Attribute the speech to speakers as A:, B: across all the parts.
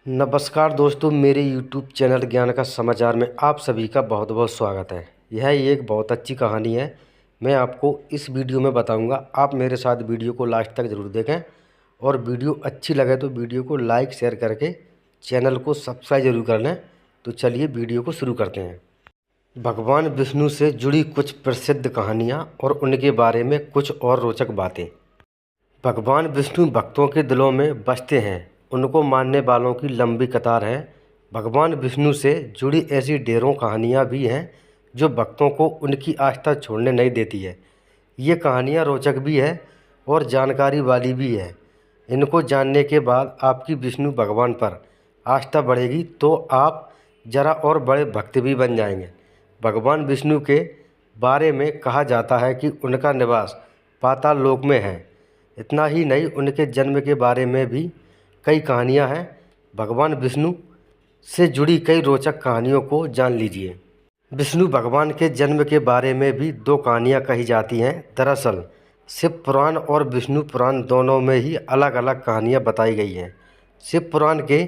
A: नमस्कार दोस्तों, मेरे YouTube चैनल ज्ञान का समाचार में आप सभी का बहुत बहुत स्वागत है। यह एक बहुत अच्छी कहानी है। मैं आपको इस वीडियो में बताऊंगा। आप मेरे साथ वीडियो को लास्ट तक ज़रूर देखें और वीडियो अच्छी लगे तो वीडियो को लाइक शेयर करके चैनल को सब्सक्राइब जरूर कर लें। तो चलिए वीडियो को शुरू करते हैं। भगवान विष्णु से जुड़ी कुछ प्रसिद्ध कहानियाँ और उनके बारे में कुछ और रोचक बातें। भगवान विष्णु भक्तों के दिलों में बसते हैं। उनको मानने वालों की लंबी कतार है। भगवान विष्णु से जुड़ी ऐसी ढेरों कहानियाँ भी हैं जो भक्तों को उनकी आस्था छोड़ने नहीं देती है। ये कहानियाँ रोचक भी है और जानकारी वाली भी है। इनको जानने के बाद आपकी विष्णु भगवान पर आस्था बढ़ेगी तो आप जरा और बड़े भक्त भी बन जाएंगे। भगवान विष्णु के बारे में कहा जाता है कि उनका निवास पाताल लोक में है। इतना ही नहीं, उनके जन्म के बारे में भी कई कहानियां हैं। भगवान विष्णु से जुड़ी कई रोचक कहानियों को जान लीजिए। विष्णु भगवान के जन्म के बारे में भी दो कहानियां कही जाती हैं। दरअसल शिव पुराण और विष्णु पुराण दोनों में ही अलग अलग कहानियां बताई गई हैं। शिव पुराण के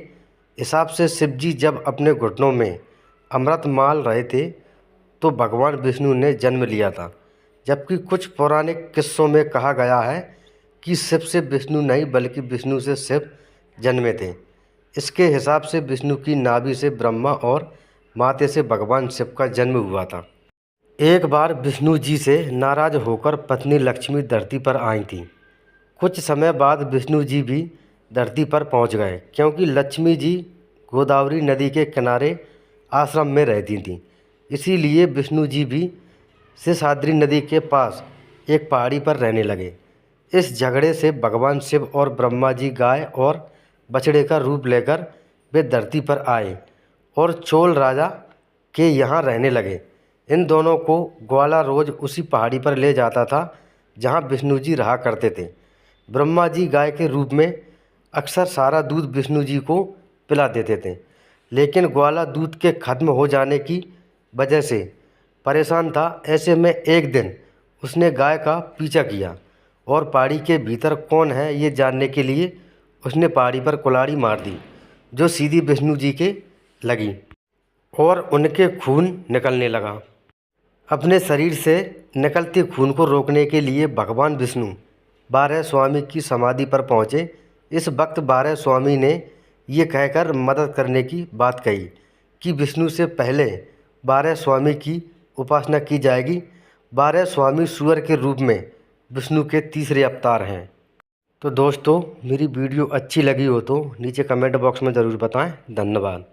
A: हिसाब से शिव जी जब अपने घुटनों में अमृत माल रहे थे तो भगवान विष्णु ने जन्म लिया था। जबकि कुछ पौराणिक किस्सों में कहा गया है कि शिव से विष्णु नहीं बल्कि विष्णु से शिव जन्मे थे। इसके हिसाब से विष्णु की नाभि से ब्रह्मा और माते से भगवान शिव का जन्म हुआ था। एक बार विष्णु जी से नाराज होकर पत्नी लक्ष्मी धरती पर आई थी। कुछ समय बाद विष्णु जी भी धरती पर पहुंच गए, क्योंकि लक्ष्मी जी गोदावरी नदी के किनारे आश्रम में रहती थीं। इसीलिए विष्णु जी भी शेषाद्री नदी के पास एक पहाड़ी पर रहने लगे। इस झगड़े से भगवान शिव और ब्रह्मा जी गाय और बछड़े का रूप लेकर वे धरती पर आए और चोल राजा के यहाँ रहने लगे। इन दोनों को ग्वाला रोज उसी पहाड़ी पर ले जाता था जहाँ विष्णु जी रहा करते थे। ब्रह्मा जी गाय के रूप में अक्सर सारा दूध विष्णु जी को पिला देते थे, लेकिन ग्वाला दूध के खत्म हो जाने की वजह से परेशान था। ऐसे में एक दिन उसने गाय का पीछा किया और पहाड़ी के भीतर कौन है ये जानने के लिए उसने पहाड़ी पर कुल्हाड़ी मार दी, जो सीधी विष्णु जी के लगी और उनके खून निकलने लगा। अपने शरीर से निकलते खून को रोकने के लिए भगवान विष्णु बारह स्वामी की समाधि पर पहुँचे। इस वक्त बारह स्वामी ने ये कहकर मदद करने की बात कही कि विष्णु से पहले बारह स्वामी की उपासना की जाएगी। बारह स्वामी सूअर के रूप में विष्णु के तीसरे अवतार हैं। तो दोस्तों, मेरी वीडियो अच्छी लगी हो तो नीचे कमेंट बॉक्स में ज़रूर बताएं। धन्यवाद।